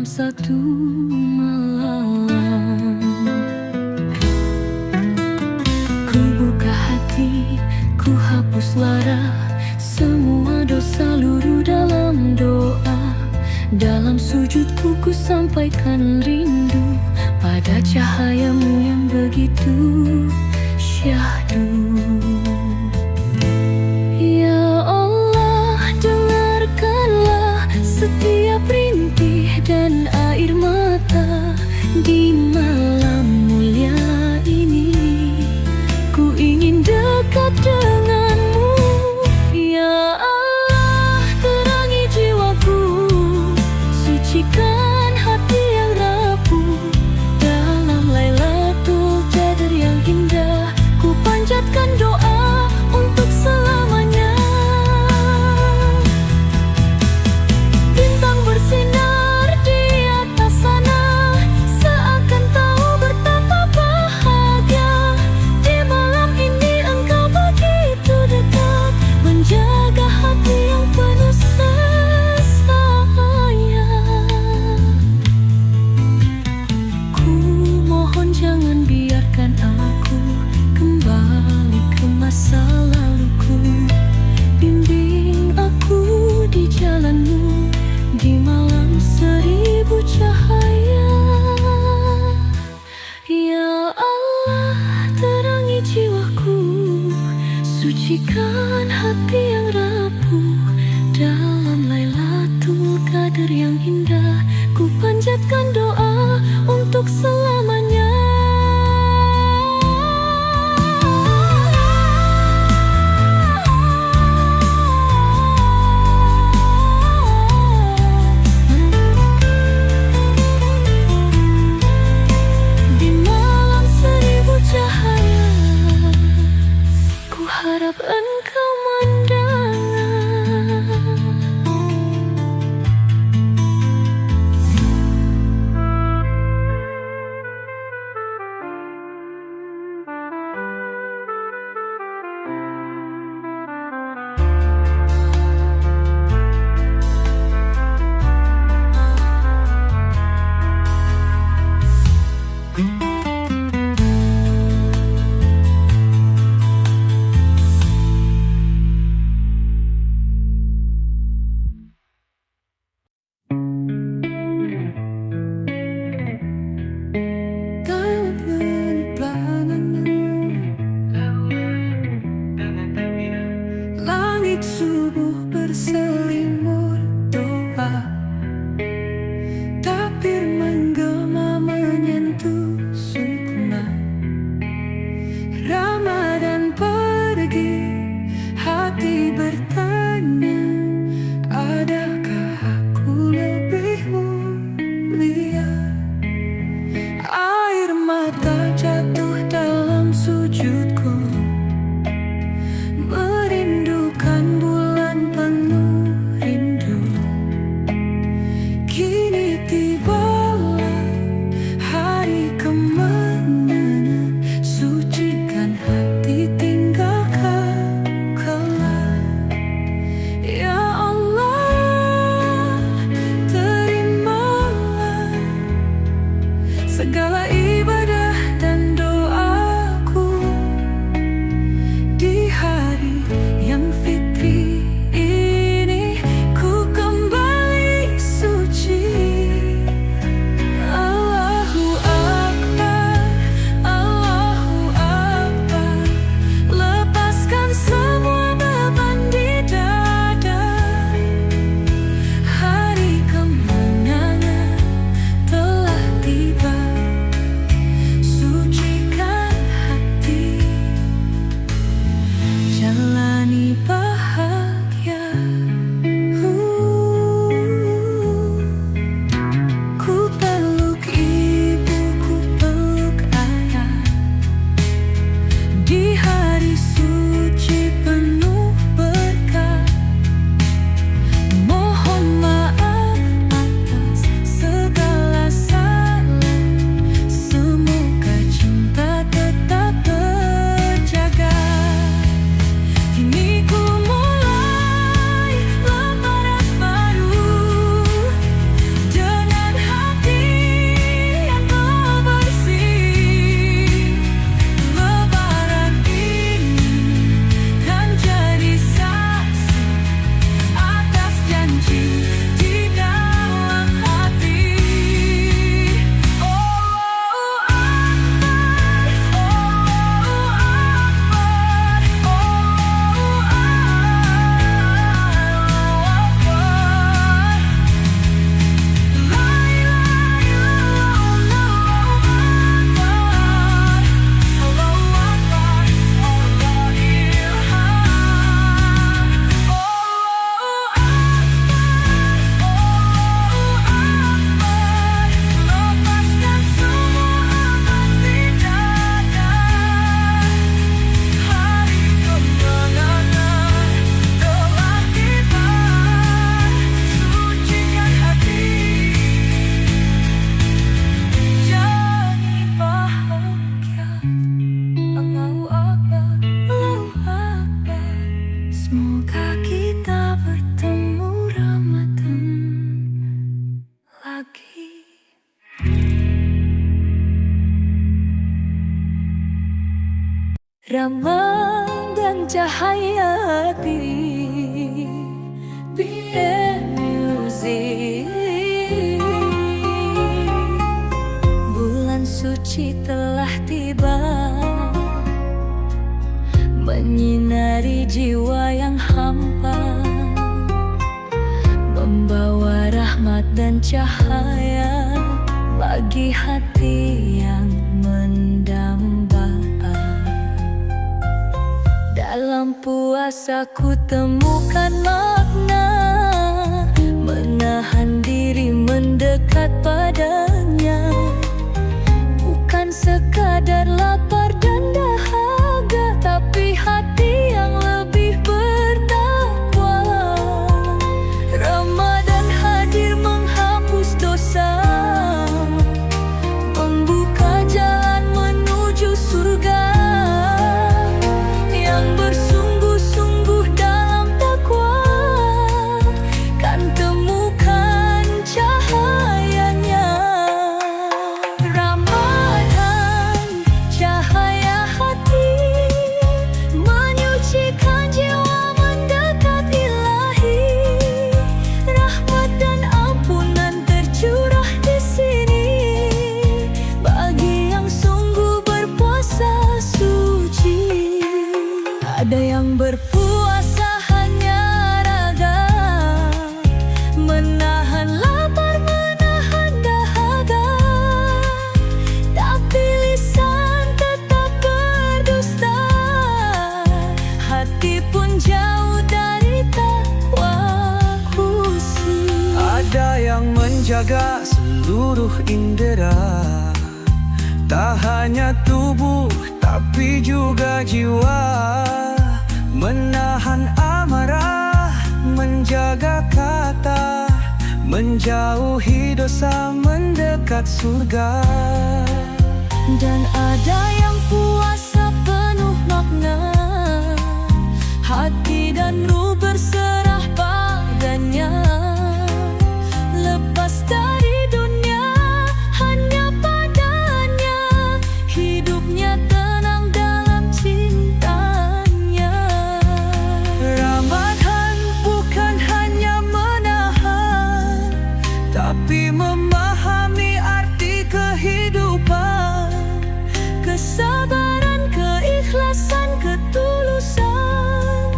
satu malam. Ku buka hati, ku hapus lara, semua dosa luruh dalam doa. Dalam sujudku ku sampaikan rindu pada cahayamu yang begitu syahdu. Ya Allah, dengarkanlah setiap rintih dan air mata di malam mulia ini. Ku ingin dekat denganmu. Ya Allah, terangi jiwaku, sucikan hati yang rapuh. Dalam Lailatul Qadar yang indah, ku panjatkan doa untuk selamanya. Bintang bersinar di atas sana, seakan tahu betapa bahagia. Di malam ini engkau begitu dekat, menjaga hati yang penuh sayang. Ku mohon jangan biarkan aku kembali ke masa laluku. Bimbing aku di jalanmu di malam seribu cahaya. Ya Allah, terangi jiwaku, sucikan hati yang rapuh. Dalam Lailatul Qadar yang indah, ku panjatkan doa untuk selamanya. Di malam seribu cahaya, ku harap engkau mendengar. Langit subuh berselimut doa, takbir menggema menyentuh sukma. Ramadan pergi, hati bertanya, adakah aku lebih mulia? Air mata jatuh dalam sujudku, merindukan bulan penuh rindu. Kini tiba lagi. Ramadan cahaya hati, PM Music. Bulan suci telah tiba, menyinari jiwa yang hampa, membawa rahmat dan cahaya bagi hati yang mendamba. Dalam puasa ku temukan makna, menahan diri mendekat padanya, bukan sekadar lapar dan dahaga, tapi hati yang lebih bertakwa. Ramadan hadir menghapus dosa, membuka jalan menuju surga. Yang bersungguh-sungguh dalam takwa kan temukan cahayanya. Ramadan cahaya hati, menyucikan jiwa mendekat ilahi. Rahmat dan ampunan tercurah di sini bagi yang sungguh berpuasa suci. Ada yang berpuasa hanya raga, menahan lapar, menahan dahaga, tapi lisan tetap berdusta, hati pun jauh dari takwa khusyuk. Ada yang menjaga seluruh indera, tak hanya tubuh tapi juga jiwa, menahan amarah, menjaga kata, menjauhi dosa, mendekat surga. Dan ada yang puasa penuh makna, hati dan ruh berserah padanya, lepas dari dunia hanya padanya, hidupnya tenang dalam cintanya. Ramadan bukan hanya menahan, tapi memahami arti kehidupan, Kesabaran, keikhlasan, ketulusan,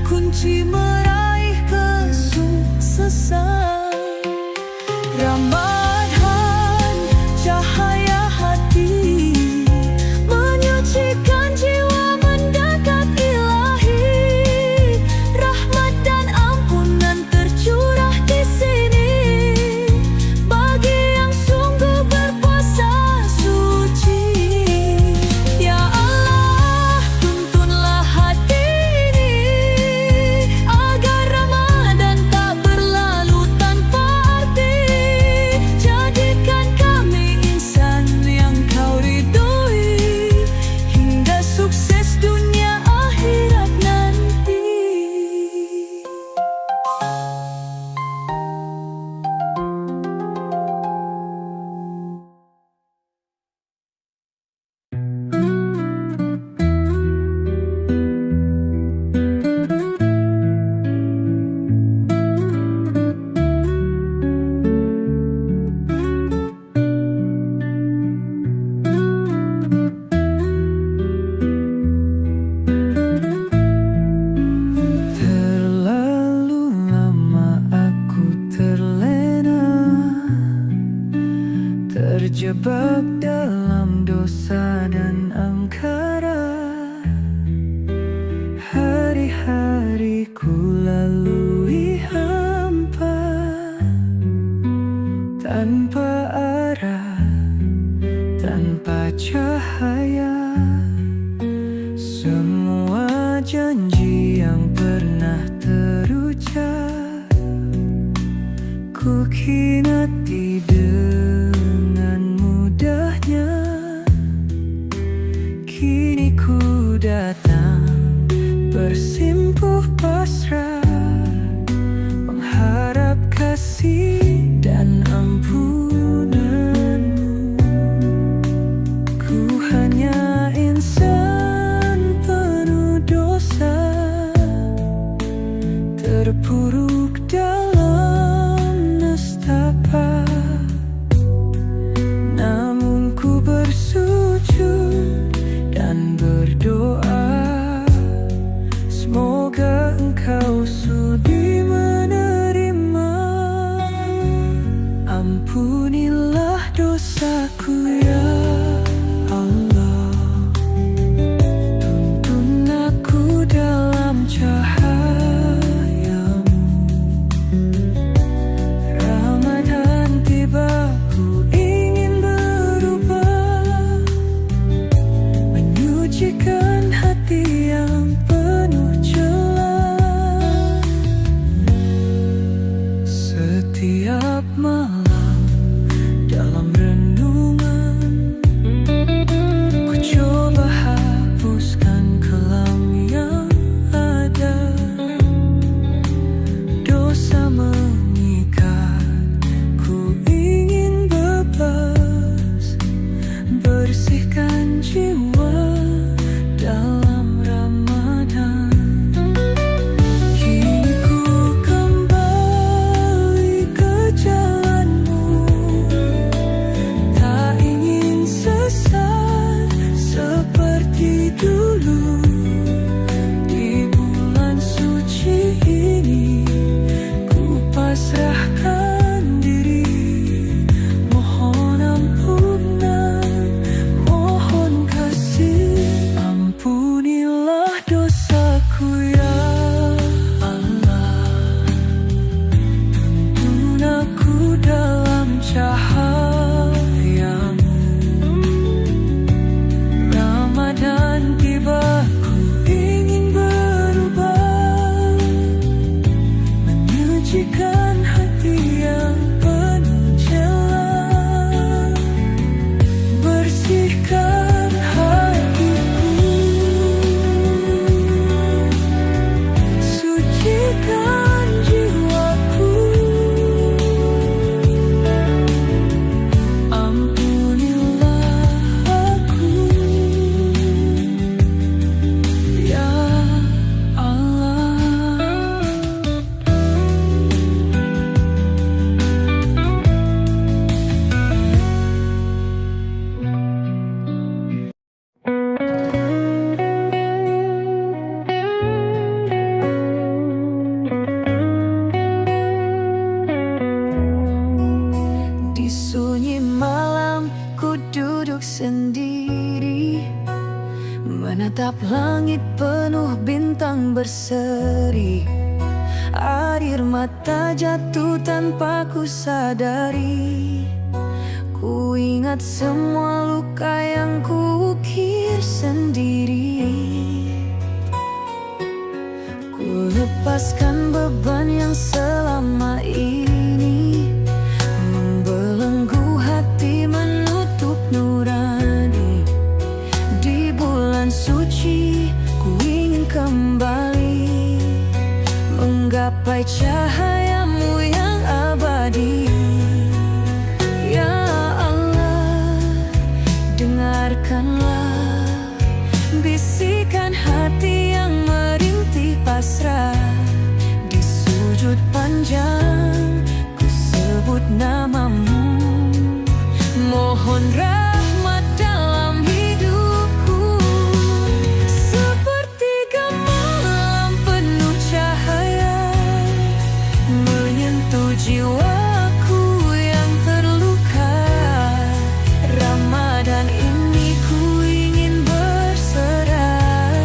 kunci meraih kesuksesan. Ramadan cahaya hati, menyucikan jiwa mendekat ilahi. Rahmat dan ampunan tercurah di sini bagi yang sungguh berpuasa suci. Ya Allah, tuntunlah hati ini agar Ramadan tak berlalu tanpa arti. Jadikan kami insan yang Kau ridhoi, hingga sukses dunia akhirat nanti. terlalu lama aku terlena, terjebak dalam dosa dan angkara. Hari-hariku lalui hampa, tanpa arah, tanpa cahaya. Semua janji yang pernah terucap ku khinati dengan mudahnya. Kini ku datang bersimpuh pasrah, mengharap kasih dan ampun. dosaku ya Allah. Tuntun aku dalam cahayamu. Ramadan tiba, ku ingin berubah, menyucikan hati yang penuh celah. Setiap malam dalam renungan, ku coba hapuskan kelam yang ada. Dosa mengikat, ku ingin bebas, bersihkan jiwa dalam Ramadan. Kini ku kembali ke jalanmu, tak ingin sesat seperti dulu. Di bulan suci ini, ku pasrahkan diri, mohon ampunan, mohon kasih. Ampunilah dosaku ya Allah. Tuntun aku dalam cahayamu. Ramadan tiba, ku ingin berubah, menyucikan hati yang penuh celah. Bersihkan hatiku, sucikan jiwaku. Ampunilah aku ya Allah. Di sunyi malam, ku duduk sendiri, menatap langit penuh bintang berseri. Air mata jatuh tanpa ku sadari. Ku ingat semua luka yang ku ukir sendiri. Ku lepaskan beban yang selama ini membelenggu hati, menutup nurani. Di bulan suci, ku ingin kembali menggapai cahayamu yang abadi. Ya Allah, dengarkanlah bisikan hati yang merintih pasrah. Di sujud panjang, ku sebut namamu, mohon rahmat dalam hidupku. Sepertiga malam penuh cahaya, menyentuh jiwaku yang terluka. Ramadan ini ku ingin berserah,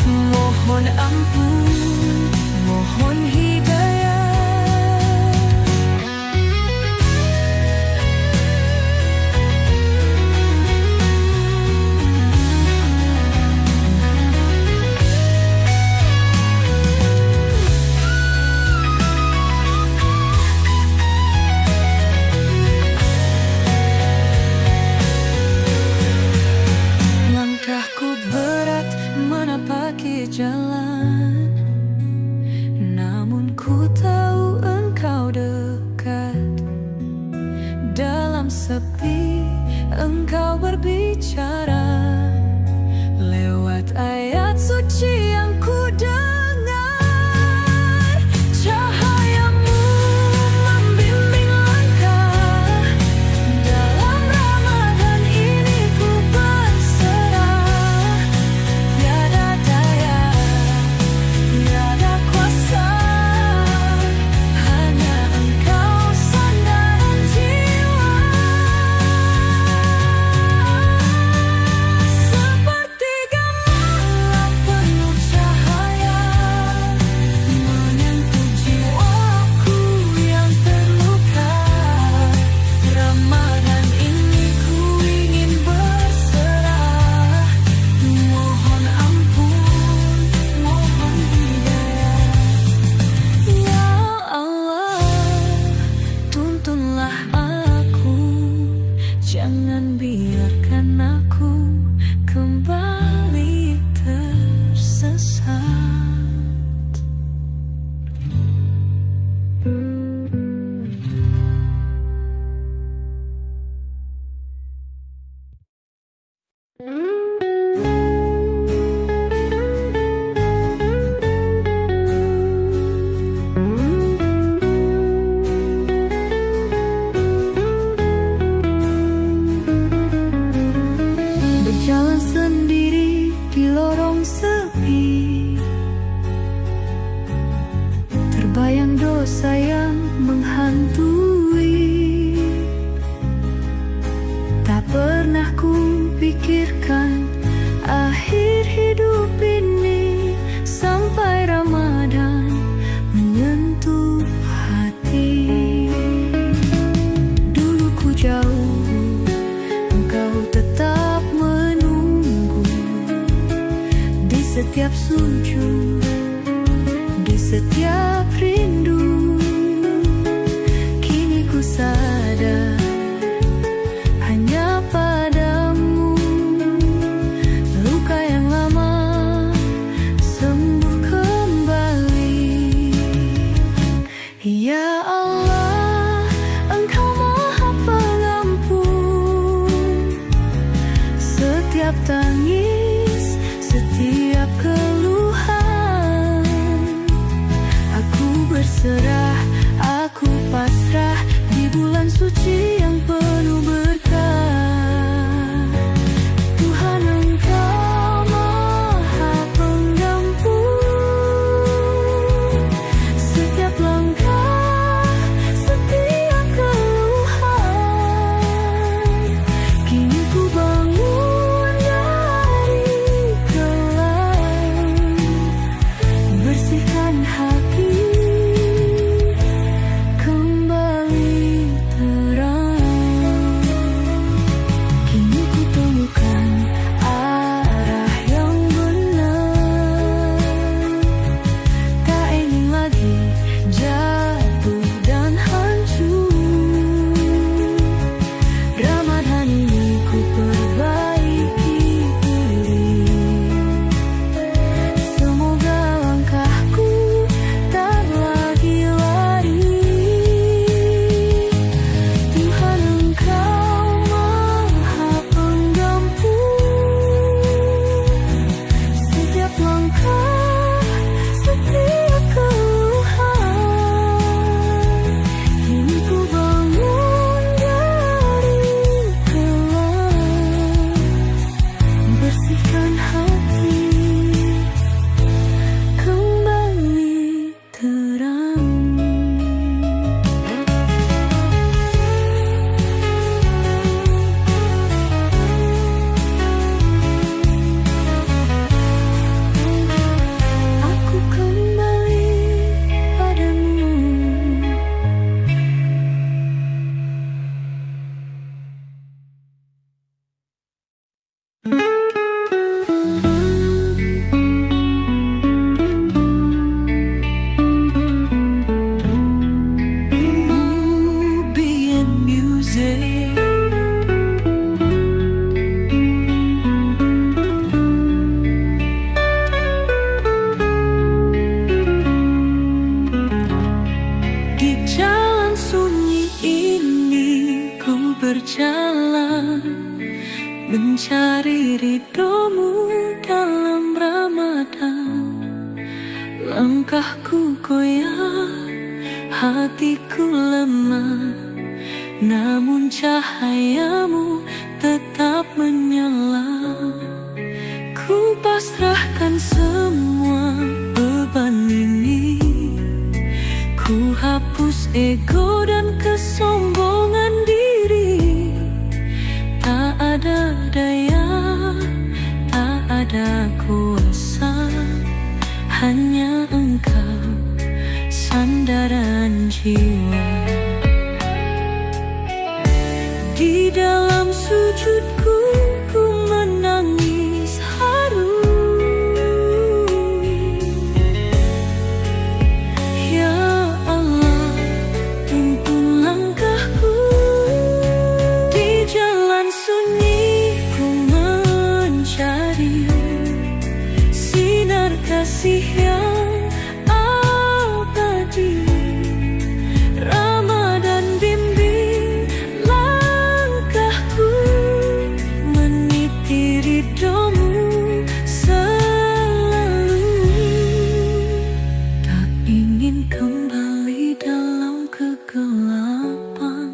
mohon ampun, mohon hidayah. Langkahku berat menapaki jalan, namun ku tahu engkau dekat. Dalam sepi, engkau berbicara lewat ayat suci yang ku dengar. Cahayamu membimbing langkah, dalam Ramadan ini ku berserah. Tiada daya, tiada kuasa, hanya engkau sandaran jiwa. pernah ku pikirkan akhir hidup ini sampai Ramadan menyentuh hati. Dulu ku jauh, engkau tetap menunggu di setiap sujud, di setiap rindu. Kini ku sadar hanya padamu luka yang lama sembuh kembali. Ya Allah, Engkau Maha Pengampun setiap tangis, setiap keluhan. Aku berserah, aku pasrah di bulan suci yang penuh berkah. Tuhan, Engkau Maha Pengampun setiap langkah, setiap keluhan. Kini ku bangun dari kelam, bersihkan hati, kembali terang. Kini ku temukan arah yang benar, tak ingin lagi jatuh dan hancur. Ramadan ini ku perbaiki diri, semoga langkahku tak lagi lari. Tuhan, Engkau Maha Pengampun setiap langkah, setiap keluhan. Kini ku bangun dari kelam, bersihkan hati, kembali terang. Aku kembali padamu. Movie and music. Di jalan sunyi ini ku berjalan, mencari ridhomu dalam Ramadan. Langkahku goyah, hatiku lemah, namun cahayamu tetap menyala. Ku pasrahkan semua beban ini, ku hapus ego dan kesombongan diri. Tak ada daya, tak ada kuasa, hanya Engkau sandaran jiwa. Di dalam sujudku ku menangis haru. Ya Allah, tuntun langkahku. Di jalan sunyi ku mencari sinar kasih yang abadi. Ramadan bimbing langkahku, meniti ridhomu selalu. Tak ingin kembali dalam kegelapan,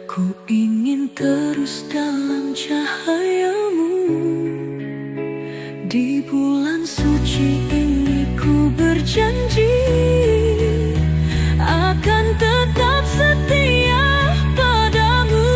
ku ingin terus dalam cahayamu. Di bulan suci ini ku berjanji akan tetap setia padamu.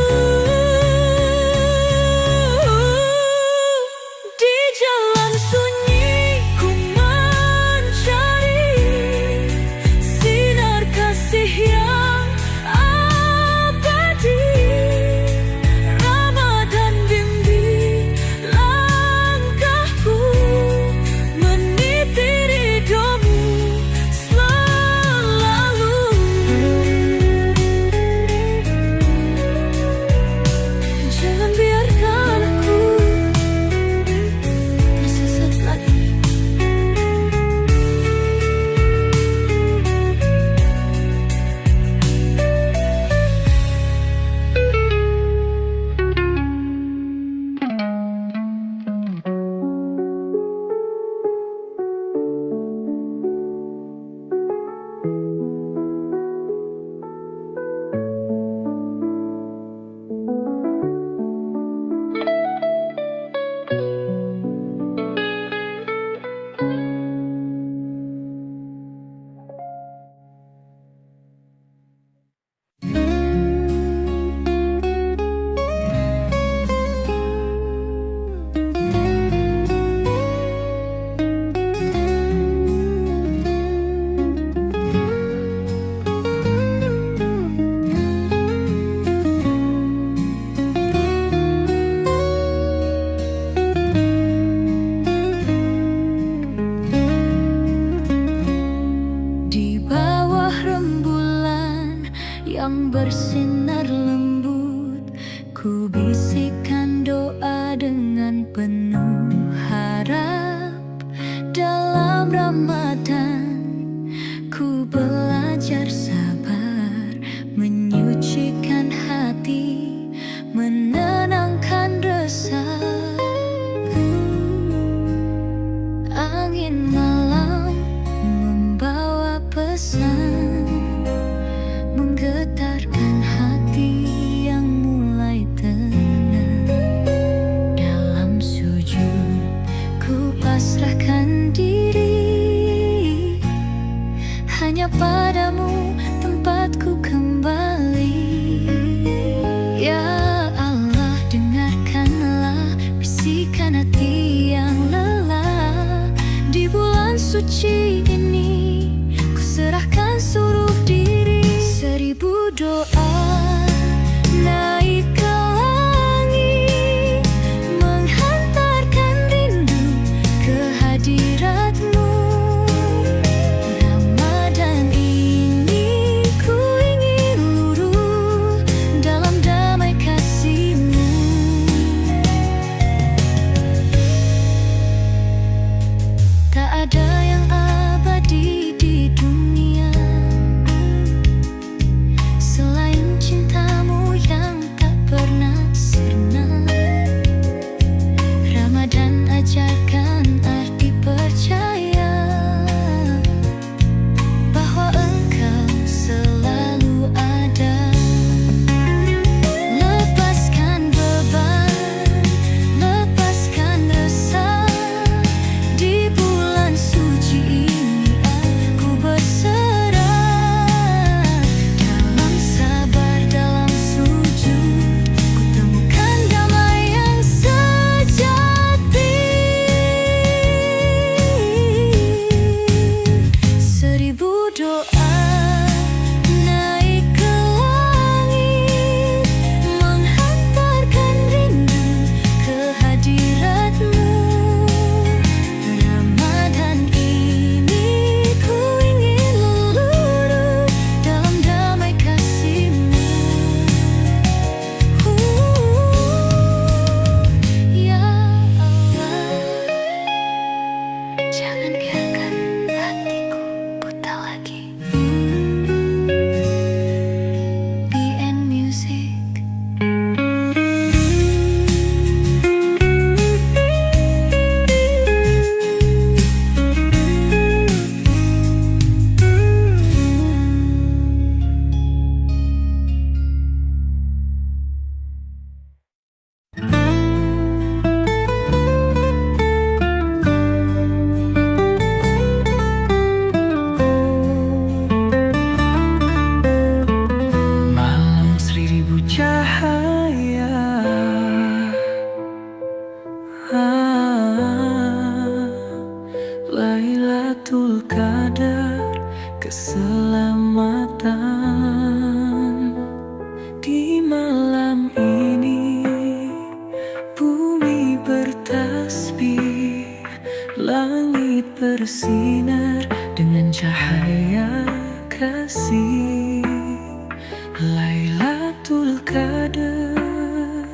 menenangkan resah. Angin malam membawa pesan, menggetarkan hati yang mulai tenang. Dalam sujud ku pasrahkan diri, hanya padamu tempatku kembali. Ya Allah, dengarkanlah bisikan hati yang lelah. Di bulan suci ini ku serahkan seluruh diri. Seribu doa naik ke langit, menghantarkan rindu ke hadiratmu. Ramadan ini ku ingin luruh dalam damai kasih-Mu. Tak ada yang abadi di dunia selain cinta-Mu yang tak pernah sirna. Ramadan ajarkan arti percaya bahwa Engkau selalu ada. Lepaskan beban, lepaskan resah. Di bulan suci ini aku berserah. Dalam sabar, dalam sujud, ku temukan damai yang sejati. Seribu doa naik ke langit, menghantarkan rindu ke hadirat-Mu. Ramadan ini ku ingin luruh dalam damai kasih-Mu. Ya Allah, jangan biarkan hatiku buta lagi. BN Music. Malam seribu cahaya, Lailatul Qadar, keselamatan. Di malam ini bumi bertasbih, langit bersinar dengan cahaya kasih. Lailatul Qadar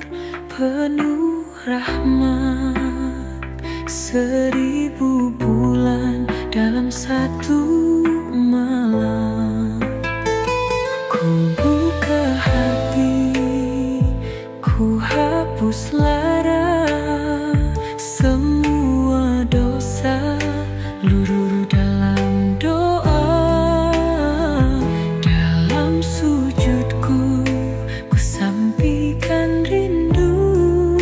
penuh rahmat, 1000 bulan dalam satu malam. Ku buka hati, ku hapus lara, semua dosa luruh dalam doa. Dalam sujudku ku sampaikan rindu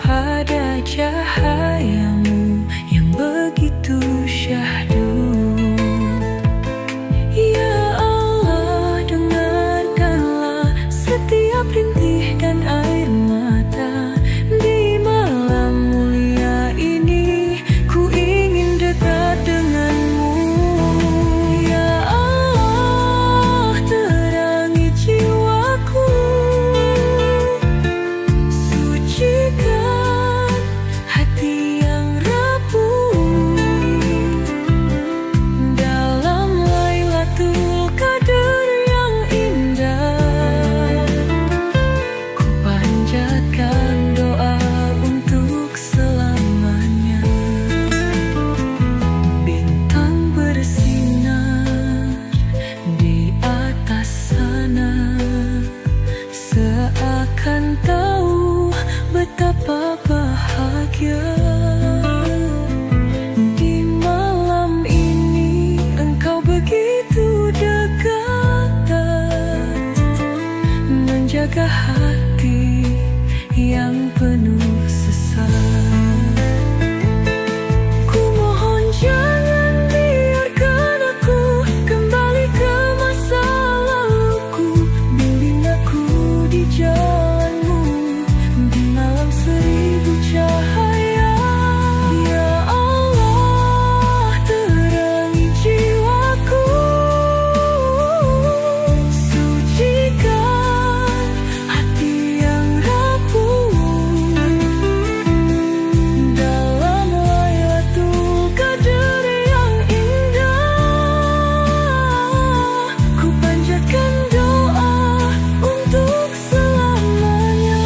pada cahaya-Mu yang begitu syahdu. Ya Allah, dengarkanlah setiap rintih dan air mata. bahagia. Di malam ini engkau begitu dekat, menjaga hati yang penuh sesak. Ku mohon jangan biarkan aku kembali ke masa laluku. Bimbing aku di jalanmu di malam seribu cahaya. Ya Allah, terangi jiwaku, sucikan hati yang rapuh. Dalam Lailatul Qadar yang indah, ku panjatkan doa untuk selamanya.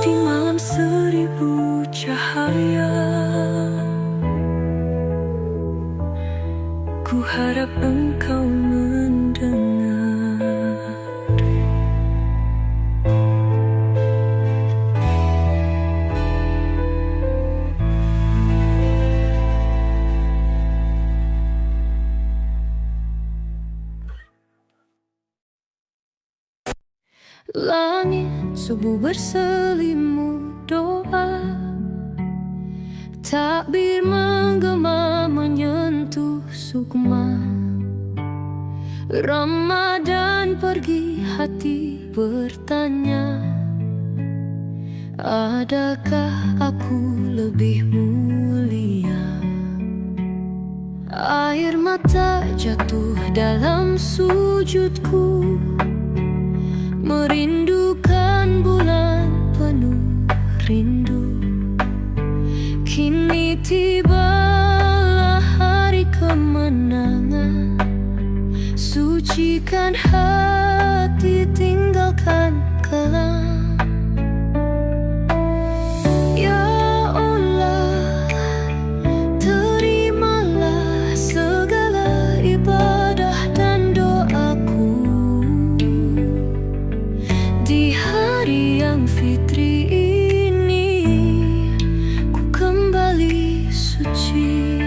Di malam seribu cahaya, ku harap engkau mendengar. Langit subuh berselimut doa, takbir menggema menyentuh sukma. Ramadan pergi, hati bertanya, adakah aku lebih mulia? Air mata jatuh dalam sujudku, merindukan bulan penuh rindu. Kini tibalah hari kemenangan, sucikan hati, tinggalkan kelam. Ya Allah, terimalah segala ibadah dan doaku. Di hari yang fitri ini, ku kembali suci.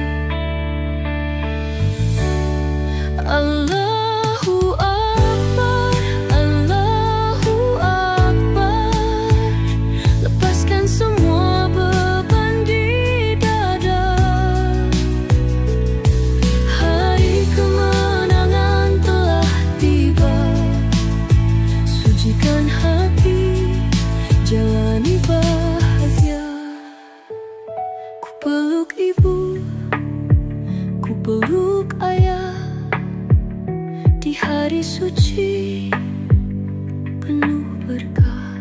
Allahu Akbar, Allahu Akbar. Lepaskan semua beban di dada. Hari kemenangan telah tiba, sucikan hati, jalani bahagia. Ku peluk ibu, ku peluk ayah, di hari suci penuh berkah.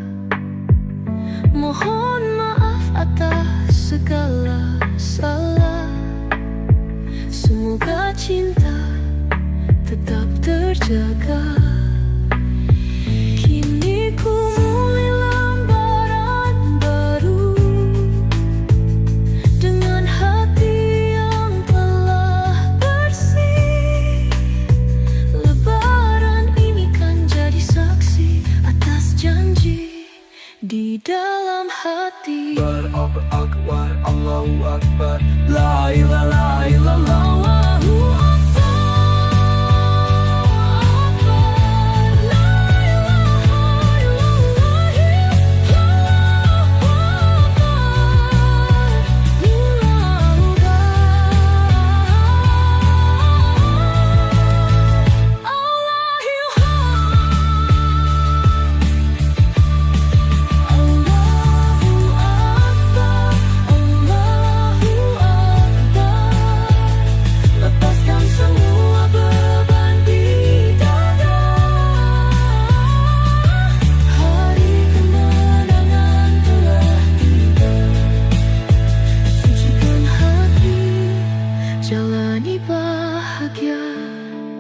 Mohon maaf atas segala salah, semoga cinta tetap terjaga. Kini ku mulai lembaran baru, dengan hati yang telah bersih. Lebaran ini kan jadi saksi atas janji di dalam hati. Akbar, Akbar, Allahu Akbar, la ilaha illallah, Allahu Akbar, la ilaha illallah, lepaskan semua beban di dada. Hari kemenangan telah tiba, sucikan hati, jalani bahagia.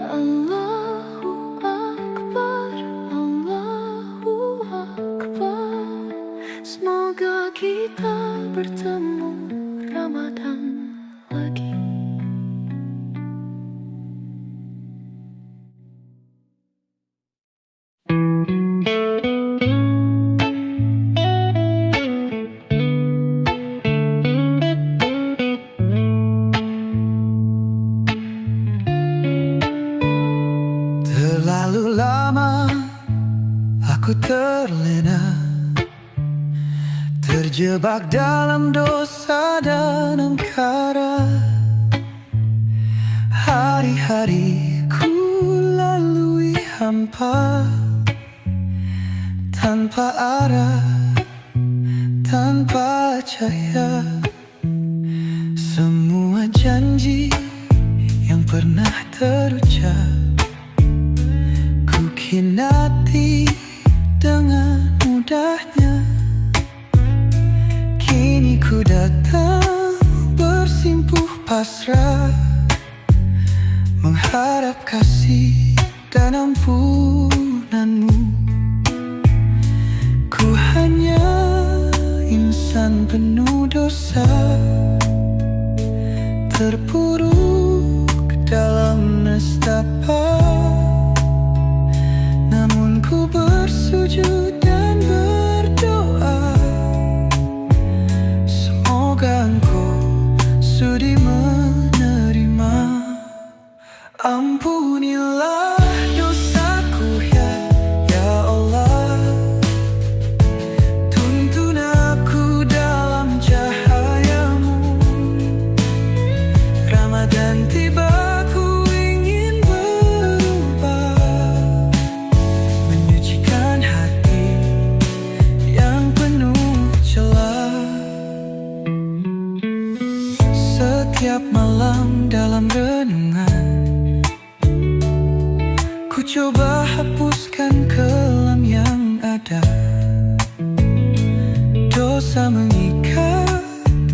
Allahu Akbar, Allahu Akbar. Semoga kita bertemu Ramadan lagi. terlena, terjebak dalam dosa dan angkara. Hari-hari ku lalui hampa, tanpa arah, tanpa cahaya. Semua janji yang pernah terucap ku khianati dengan mudahnya. Kini ku datang bersimpuh pasrah, mengharap kasih dan ampunanmu. Ku hanya insan penuh dosa, terpuruk dalam nestapa. Namun ku bersujud dan berdoa, semoga Engkau sudi menerima. Ampunilah dosaku ya Allah, tuntun aku dalam cahayamu. Ramadan tiba, ku ingin berubah, menyucikan hati yang penuh celah. Setiap malam dalam renungan ku coba hapuskan kelam yang ada. Dosa mengikat,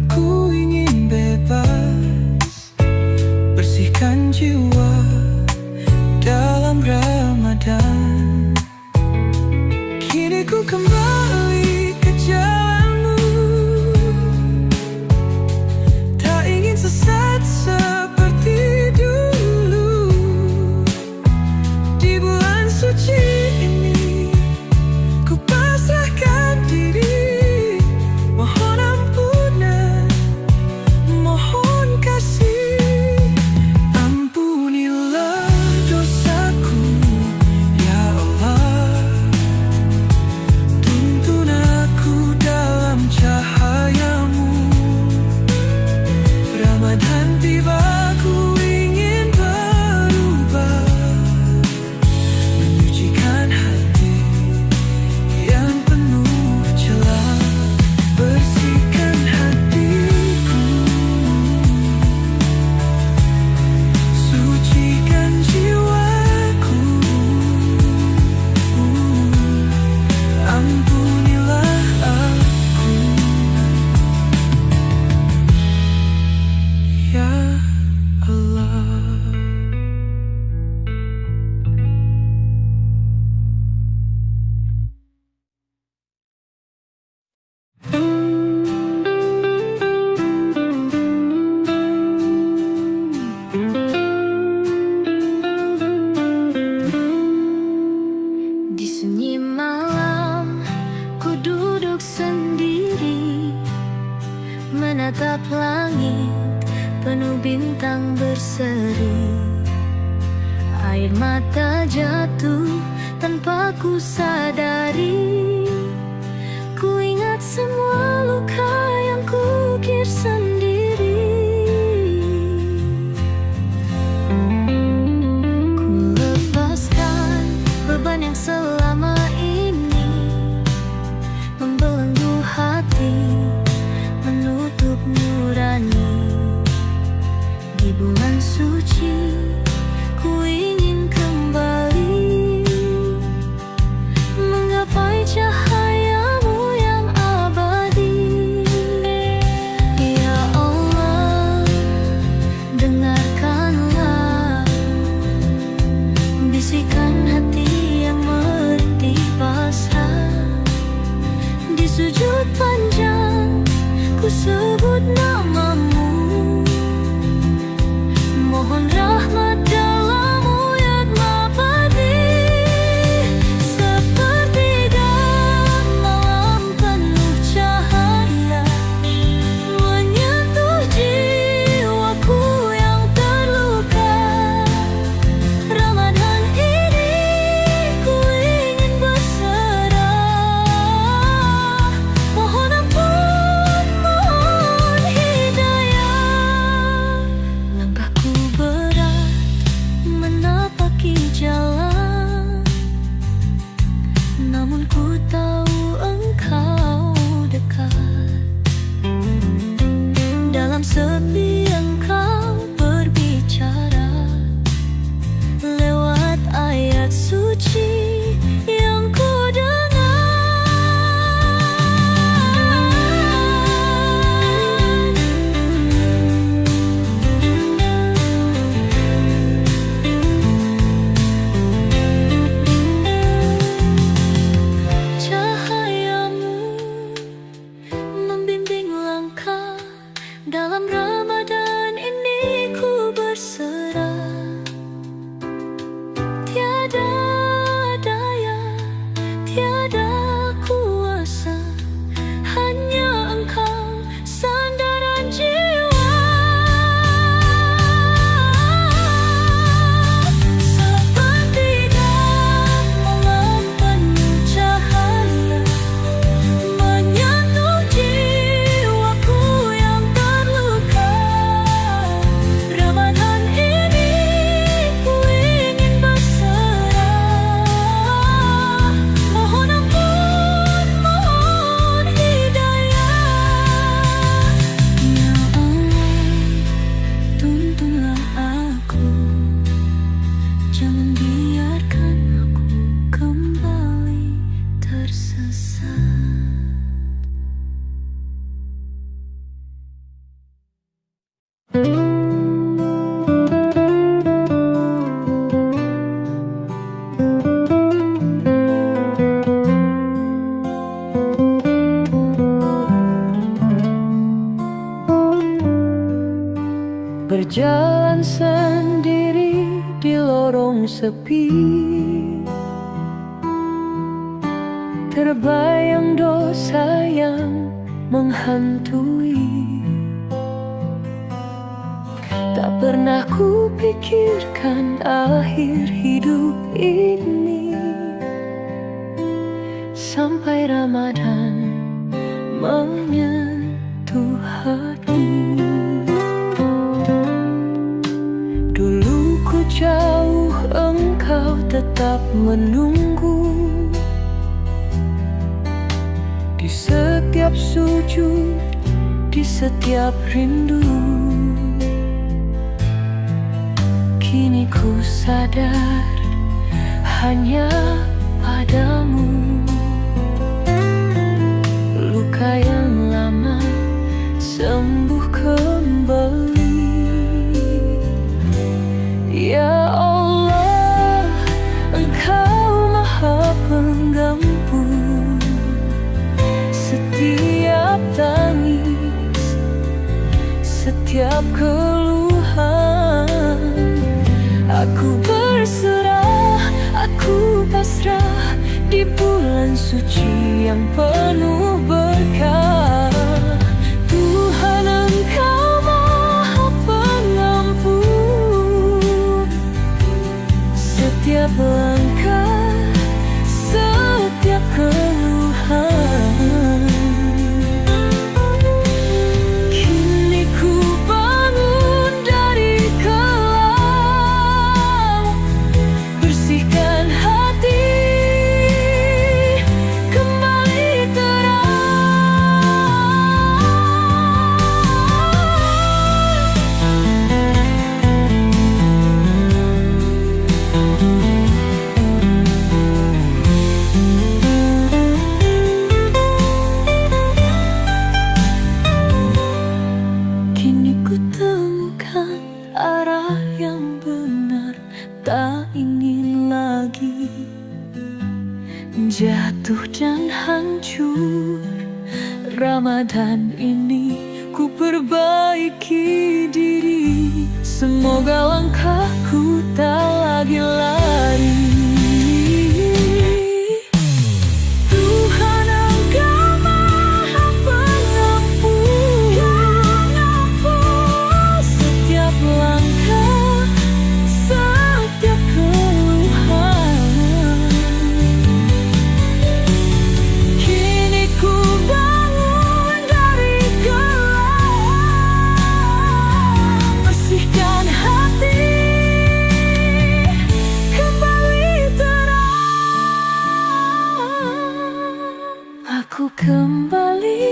ku ingin bebas, bersihkan jiwa dalam Ramadan. Kini ku kembali ke jalanmu, tak ingin sesat seperti dulu. Di bulan suci ini ku pasrahkan diri, mohon ampunan, mohon kasih. Ampunilah dosaku ya Allah, tuntun aku dalam cahayamu. Ramadan tiba, ku ingin berubah, menyucikan hati yang penuh celah. Bersihkan hatiku, sucikan jiwaku. Ampunilah aku ya Allah. Di sunyi malam, ku duduk sendiri, menatap langit penuh bintang berseri. Air mata jatuh tanpa ku sadari, ku ingat semua luka yang ku ukir sendiri. Ku lepaskan beban yang selama ini membelenggu hati, menutup nurani. Di bulan suci ku ingin kembali menggapai cahayamu yang abadi. Ya Allah, dengarkanlah bisikan hati yang merintih pasrah. Di sujud panjang ku sebut namamu, mohon rahmat dalam uyat mabadi. Sepertiga malam penuh cahaya menyentuh jiwaku yang terluka. Ramadan ini ku ingin berserah, berjalan sendiri di lorong sepi. Terbayang dosa yang menghantui. Tak pernah kupikirkan akhir hidup ini, sampai Ramadan menyentuh hati. Dulu ku jauh, engkau tetap menunggu. Di setiap sujud, di setiap rindu. Kini ku sadar hanya padamu. Luka yang lama sembuh kembali. Ya Allah, Engkau Maha Penggampun setiap tangis, setiap keluhan. Aku berserah, aku pasrah di bulan suci yang penuh berkah. Tuhan, Engkau Maha Pengampun setiap langkah, setiap keluhan. Kini ku bangun dari kelam, bersihkan hati, kembali kini ku temukan arah yang benar, tak ingin lagi jatuh dan hancur. Ramadan ini ku perbaiki diri, semoga langkahku tak lagi lari. Tuhan, Engkau Maha Pengampun setiap langkah, setiap keluhan. Kini ku bangun dari kelam, bersihkan hati, kembali terang. Aku kembali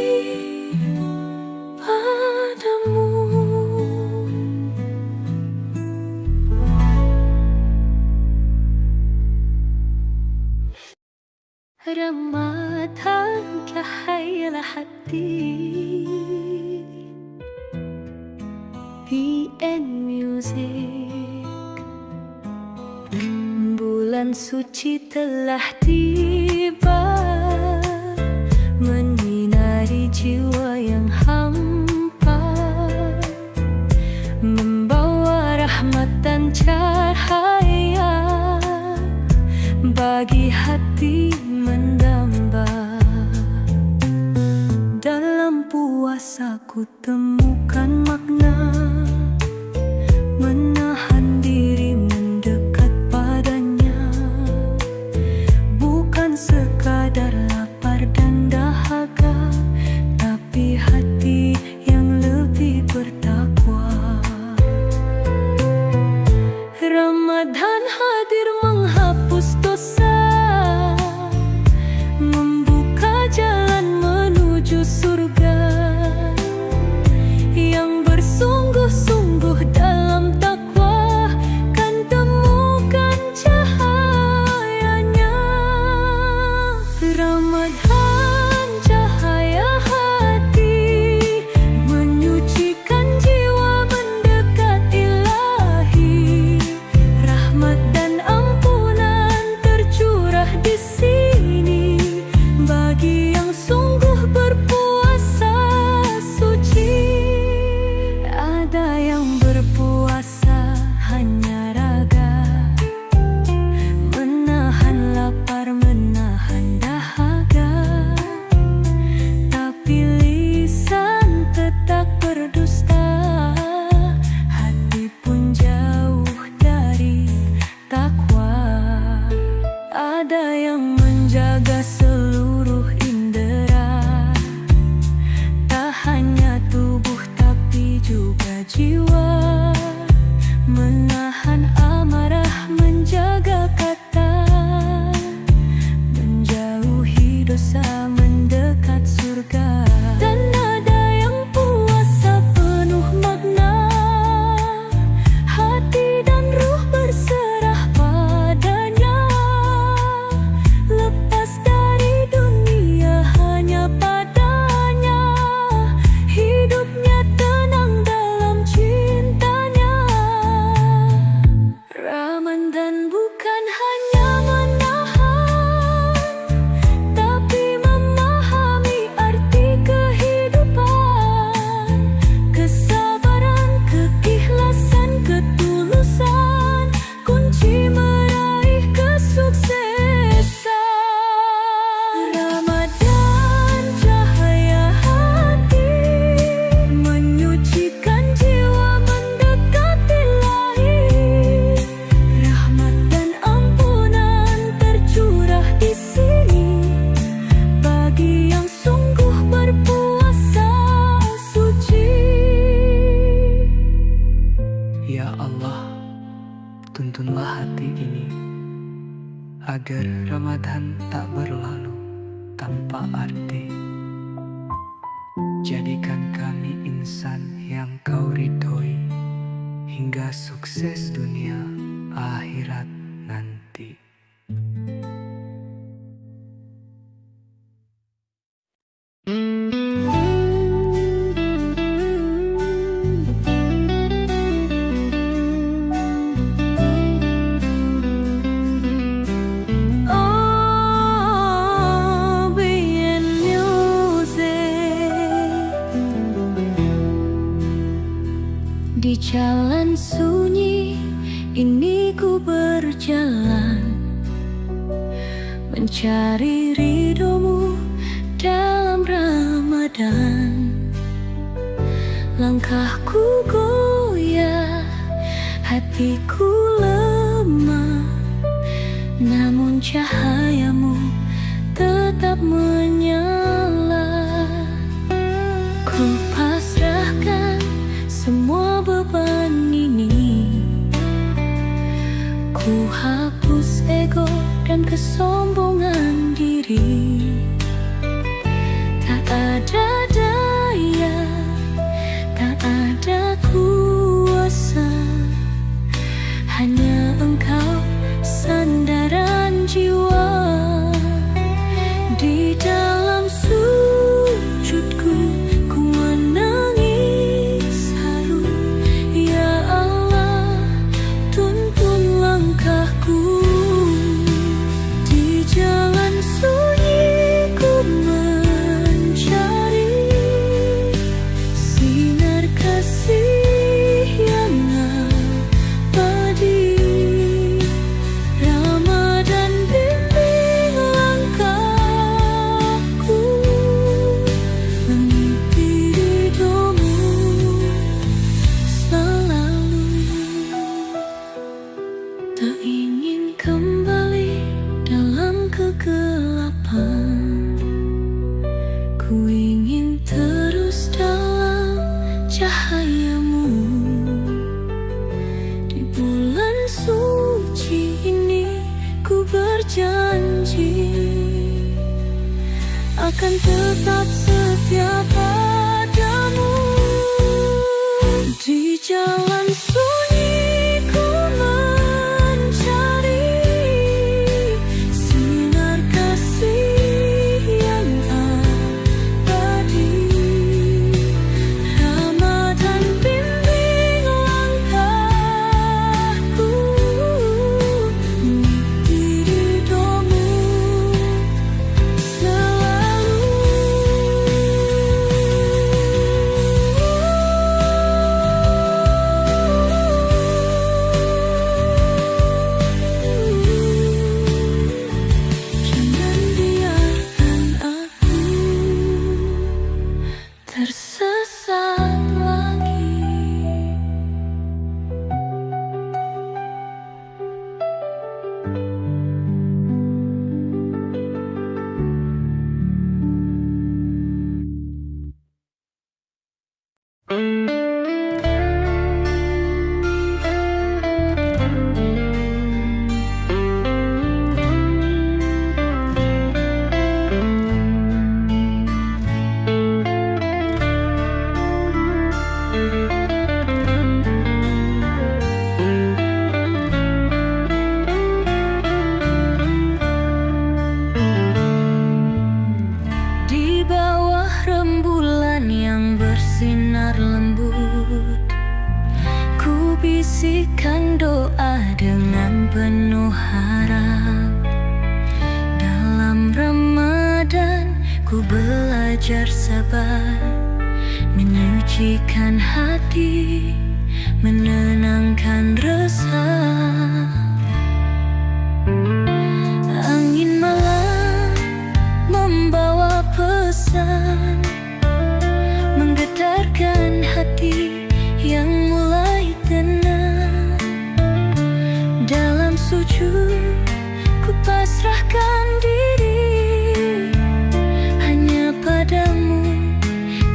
padamu. Ramadan cahaya hati. PN Music. Bulan suci telah tiba, menyinari jiwa yang hampa, membawa rahmat dan cahaya bagi hati mendamba. Dalam puasa ku temukan makna, menahan diri mendekat padanya, bukan sekadar lapar dan dahaga, tapi hati yang lebih bertakwa. Ramadan hadir menghapus dosa, membuka jalan menuju surga. tanpa arti. Jadikan kami insan yang kau ridhoi, hingga sukses dunia akhirat nanti. Di jalan sunyi ini ku berjalan, mencari ridhomu dalam Ramadan. Langkahku goyah, hatiku lemah, namun cahayamu tetap menyala. Ku pasrahkan semua beban ini, ku hapus ego dan kesombongan diri. Tak ada daya, tak ada kuasa, hanya Engkau sandaran jiwa. Di dalam sujudku ku menangis haru, ya Allah tuntun langkahku. Di jalan sunyi ku mencari sinar kasih yang abadi. Ramadan bimbing langkahku, mengikuti ridhomu selalu. Tak ingin kembali dalam kegelapan, ku ingin terus dalam cahayamu. Di bulan suci ini ku berjanji akan tetap setia padamu. Di jalan sunyi ku mencari sinar kasih yang abadi. Ramadan bimbing langkahku, mengikuti ridhomu selalu. Jangan biarkan aku tersesat lagi. Di bawah rembulan yang bersinar lembut, ku bisikkan doa dengan penuh harap. Dalam Ramadan ku belajar sabar, menyucikan hati, menenangkan resah. Angin malam membawa pesan, menggetarkan hati yang mulai tenang. Dalam sujud ku pasrahkan diri, hanya padamu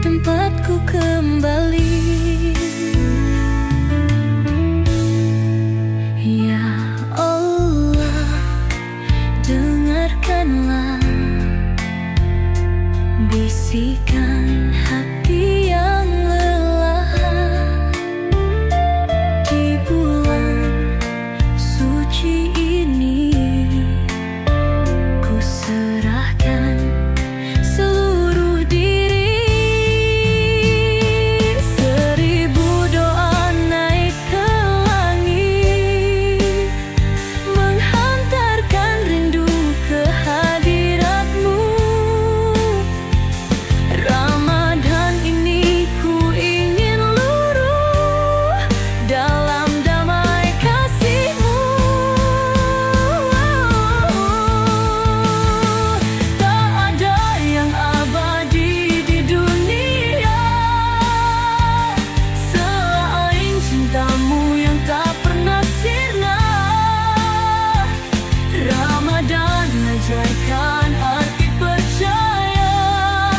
tempatku kembali. bisikan hati yang lelah. Di bulan suci ini ku serahkan seluruh diri. Seribu doa naik ke langit, menghantarkan rindu ke hadiratmu. Ramadan ini ku ingin luruh dalam damai kasih-Mu. Tak ada yang abadi di dunia selain cinta-Mu yang tak pernah sirna. Ramadan ajaikan